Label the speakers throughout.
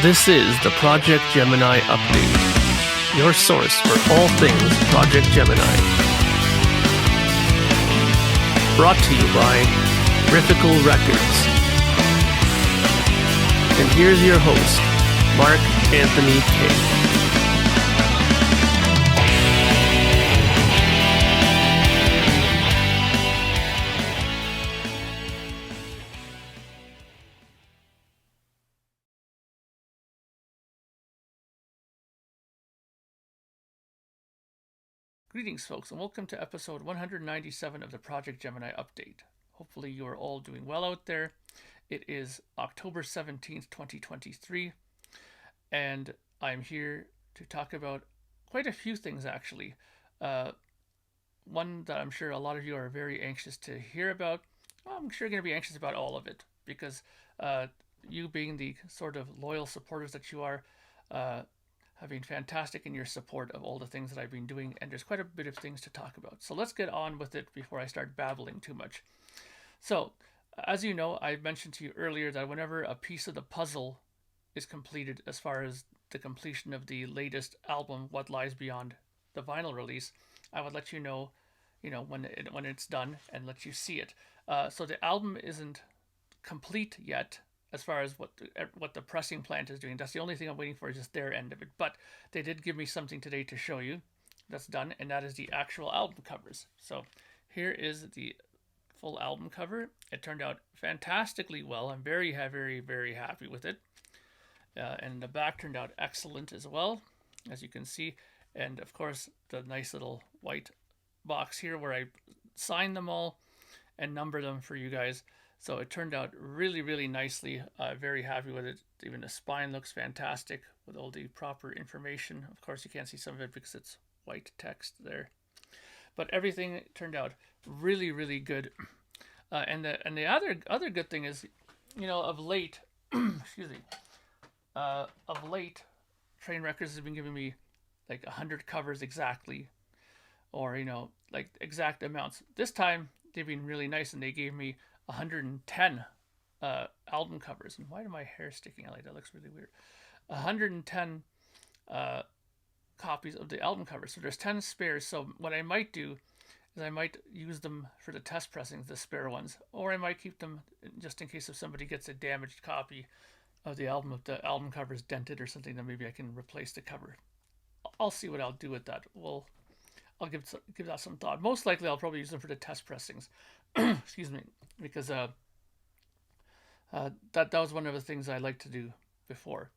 Speaker 1: This is the Projekt Gemineye Update, your source for all things Projekt Gemineye. Brought to you by Riffical Records. And here's your host, Mark Anthony K. Greetings, folks, and welcome to episode 197 of the Projekt Gemineye Update. Hopefully you are all doing well out there. It is October 17th, 2023, and I'm here to talk about quite a few things, actually. One that I'm sure a lot of you are very anxious to hear about. Well, I'm sure you're going to be anxious about all of it, because you being the sort of loyal supporters that you are, have been fantastic in your support of all the things that I've been doing, and there's quite a bit of things to talk about. So let's get on with it before I start babbling too much. So, as you know, I mentioned to you earlier that whenever a piece of the puzzle is completed, as far as the completion of the latest album, What Lies Beyond the vinyl release, I would let you know, when it's done, and let you see it. So the album isn't complete yet, as far as what the pressing plant is doing. That's the only thing I'm waiting for, is just their end of it. But they did give me something today to show you that's done, and that is the actual album covers. So here is the full album cover. It turned out fantastically well. I'm very, very, very happy with it. And the back turned out excellent as well, as you can see. And of course, the nice little white box here where I sign them all and number them for you guys. So it turned out really, really nicely. Very happy with it. Even the spine looks fantastic with all the proper information. Of course, you can't see some of it because it's white text there. But everything turned out really, really good. And the other good thing is, of late, excuse me, of late, Train Records has been giving me like 100 covers exactly, or like exact amounts. This time they've been really nice, and they gave me 110 album covers. And why do my hair sticking out like that? Looks really weird. 110 copies of the album covers. So there's 10 spares. So what I might do is I might use them for the test pressings, the spare ones, or I might keep them just in case if somebody gets a damaged copy of the album, if the album cover is dented or something, then maybe I can replace the cover. I'll see what I'll do with that. I'll give that some thought. Most likely I'll probably use them for the test pressings. Excuse me, because that was one of the things I liked to do before.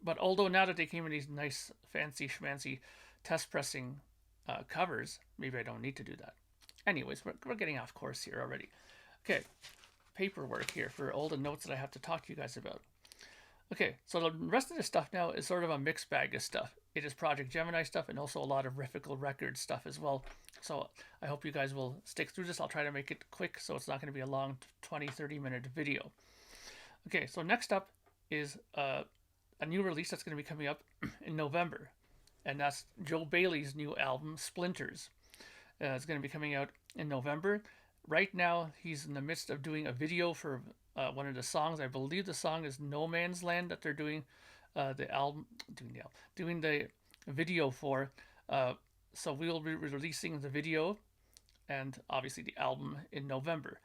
Speaker 1: But although now that they came in these nice fancy schmancy test pressing covers, maybe I don't need to do that. Anyways, we're getting off course here already. Okay, paperwork here for all the notes that I have to talk to you guys about. Okay, so the rest of the stuff now is sort of a mixed bag of stuff. It is Projekt Gemineye stuff, and also a lot of Riffical Records stuff as well. So I hope you guys will stick through this. I'll try to make it quick, so it's not going to be a long 20-30 minute video. Okay, so next up is a new release that's going to be coming up in November, and that's Joe Bailey's new album, Splinters. It's going to be coming out in November. Right now, he's in the midst of doing a video for one of the songs. I believe the song is No Man's Land that they're doing doing the video for. So we'll be releasing the video and obviously the album in November.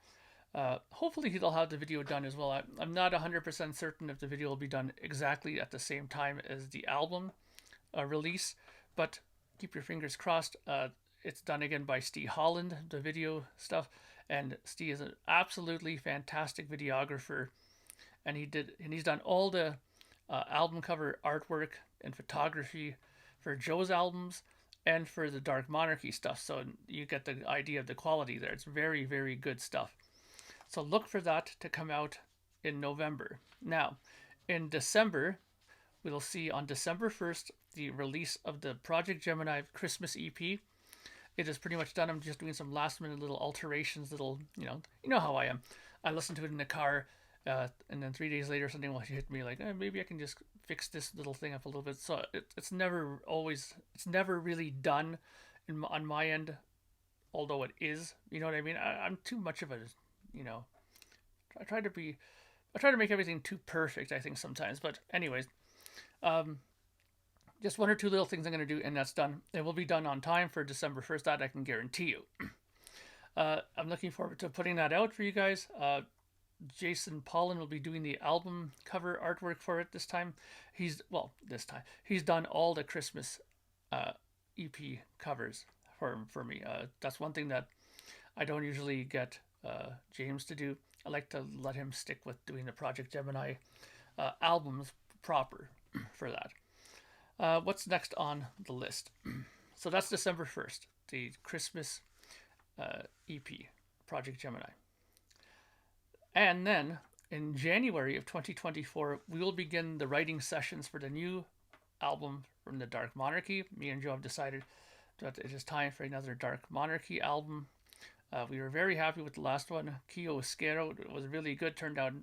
Speaker 1: Hopefully he'll have the video done as well. I'm not 100% certain if the video will be done exactly at the same time as the album release, but keep your fingers crossed. It's done again by Steve Holland, the video stuff, and Steve is an absolutely fantastic videographer, and he's done all the album cover artwork and photography for Joe's albums and for the Dark Monarchy stuff, so you get the idea of the quality there. It's very, very good stuff. So look for that to come out in November. Now, in December, we'll see on December 1st the release of the Projekt Gemineye Christmas EP. It is pretty much done. I'm just doing some last minute little alterations, you know how I am. I listen to it in the car, and then 3 days later something will hit me like, maybe I can just fix this little thing up a little bit. So it's never really done on my end, although it is, you know what I mean? I'm too much of a, I try to make everything too perfect, I think, sometimes. But anyways, Um, just one or two little things I'm going to do, and that's done. It will be done on time for December 1st. That I can guarantee you. I'm looking forward to putting that out for you guys. Jason Pollan will be doing the album cover artwork for it this time. This time he's done all the Christmas EP covers for me. That's one thing that I don't usually get James to do. I like to let him stick with doing the Projekt Gemineye albums proper for that. What's next on the list? So that's December 1st, the Christmas EP, Projekt Gemineye. And then in January of 2024, we will begin the writing sessions for the new album from the Dark Monarchy. Me and Joe have decided that it is time for another Dark Monarchy album. We were very happy with the last one, Kio Osquero. It was really good, turned out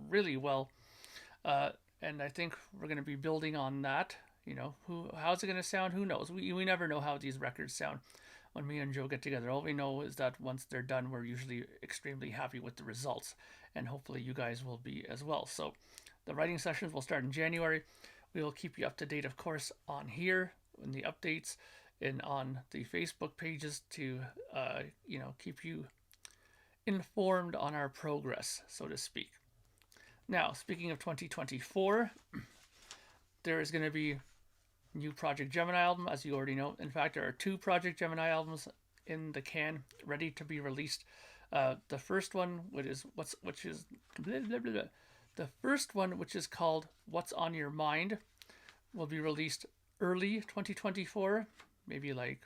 Speaker 1: really well. And I think we're going to be building on that. You know, how's it going to sound? Who knows? We never know how these records sound when me and Joe get together. All we know is that once they're done, we're usually extremely happy with the results. And hopefully you guys will be as well. So the writing sessions will start in January. We will keep you up to date, of course, on here, in the updates, and on the Facebook pages to, keep you informed on our progress, so to speak. Now, speaking of 2024, there is going to be a new Projekt Gemineye album, as you already know. In fact, there are two Projekt Gemineye albums in the can, ready to be released. The first one, the first one, which is called "What's on Your Mind," will be released early 2024, maybe like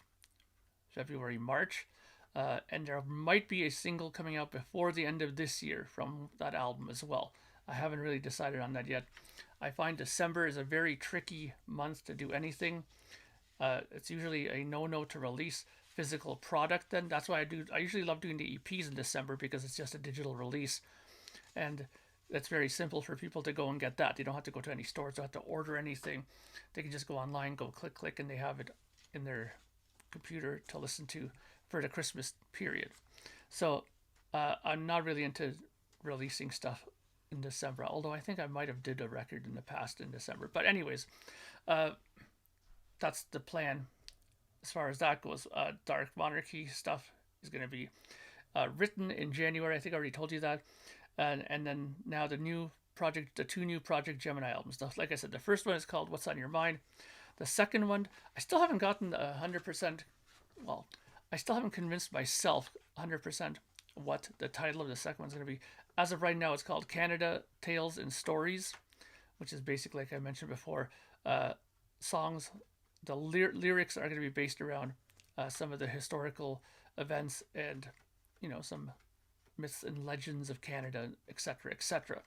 Speaker 1: February, March. And there might be a single coming out before the end of this year from that album as well. I haven't really decided on that yet. I find December is a very tricky month to do anything. It's usually a no-no to release physical product then. That's why I usually love doing the EPs in December, because it's just a digital release. And it's very simple for people to go and get that. They don't have to go to any stores, they don't have to order anything. They can just go online, go click, and they have it in their computer to listen to for the Christmas period. So I'm not really into releasing stuff in December, although I think I might have did a record in the past in December. But anyways, that's the plan as far as that goes. Dark Monarchy stuff is going to be written in January. I think I already told you that. And then now the two new Projekt Gemineye albums. Like I said, the first one is called "What's on Your Mind." The second one, I still haven't gotten 100%. Well, I still haven't convinced myself 100% what the title of the second one's going to be. As of right now, it's called "Canada Tales and Stories," which is basically, like I mentioned before, songs. The lyrics are going to be based around some of the historical events and, some myths and legends of Canada, etc., etc.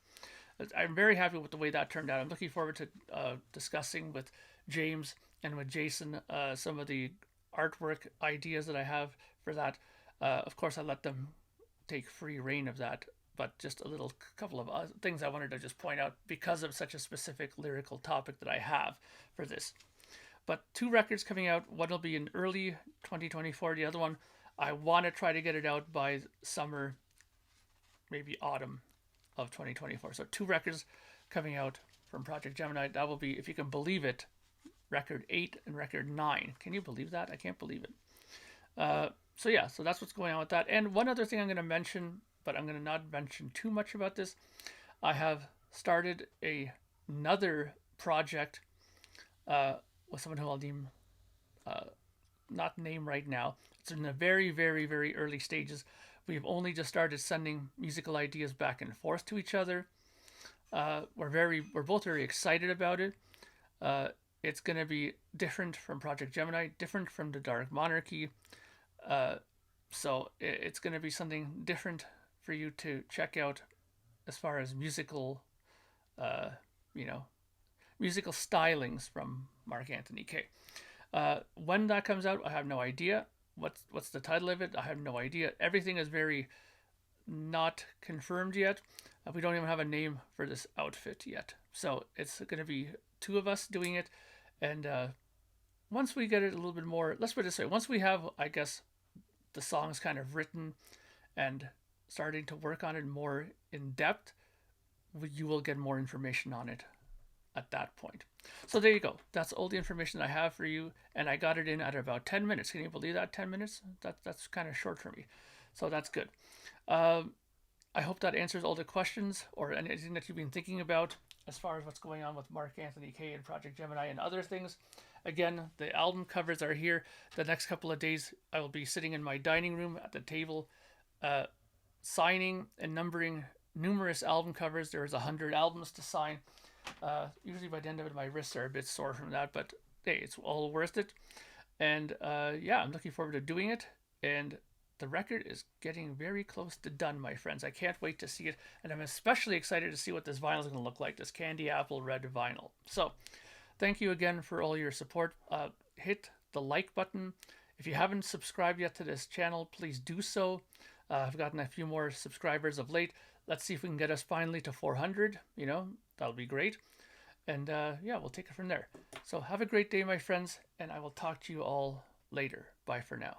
Speaker 1: I'm very happy with the way that turned out. I'm looking forward to discussing with James and with Jason some of the artwork ideas that I have for that. Of course, I let them take free reign of that, but just a couple of things I wanted to just point out because of such a specific lyrical topic that I have for this. But two records coming out. One will be in early 2024. The other one, I want to try to get it out by summer, maybe autumn of 2024. So two records coming out from Projekt Gemineye. That will be, if you can believe it, record 8 and record 9. Can you believe that? I can't believe it. So that's what's going on with that. And one other thing I'm going to mention, but I'm going to not mention too much about this. I have started another project with someone who I'll not name right now. It's in the very, very, very early stages. We've only just started sending musical ideas back and forth to each other. We're both very excited about it. It's going to be different from Projekt Gemineye, different from the Dark Monarchy. So it's going to be something different for you to check out as far as musical stylings from Mark Anthony K. When that comes out, I have no idea. What's the title of it? I have no idea. Everything is very not confirmed yet. We don't even have a name for this outfit yet. So it's going to be two of us doing it. And once we get it a little bit more, let's put it this way, once we have, I guess, the songs kind of written and starting to work on it more in depth, you will get more information on it at that point. So there you go. That's all the information I have for you, and I got it in at about 10 minutes. Can you believe that? 10 minutes? That's kind of short for me. So that's good. Um, I hope that answers all the questions or anything that you've been thinking about as far as what's going on with Mark Anthony Kay and Project Gemineye and other things. Again, the album covers are here. The next couple of days, I will be sitting in my dining room at the table, uh, signing and numbering numerous album covers. There's 100 albums to sign. Usually by the end of it, my wrists are a bit sore from that, but hey, it's all worth it. And yeah, I'm looking forward to doing it. And the record is getting very close to done, my friends. I can't wait to see it, and I'm especially excited to see what this vinyl is going to look like, this candy apple red vinyl. So, thank you again for all your support. Hit the like button. If you haven't subscribed yet to this channel, please do so. I've gotten a few more subscribers of late. Let's see if we can get us finally to 400. You know, that'll be great. And yeah, we'll take it from there. So have a great day, my friends, and I will talk to you all later. Bye for now.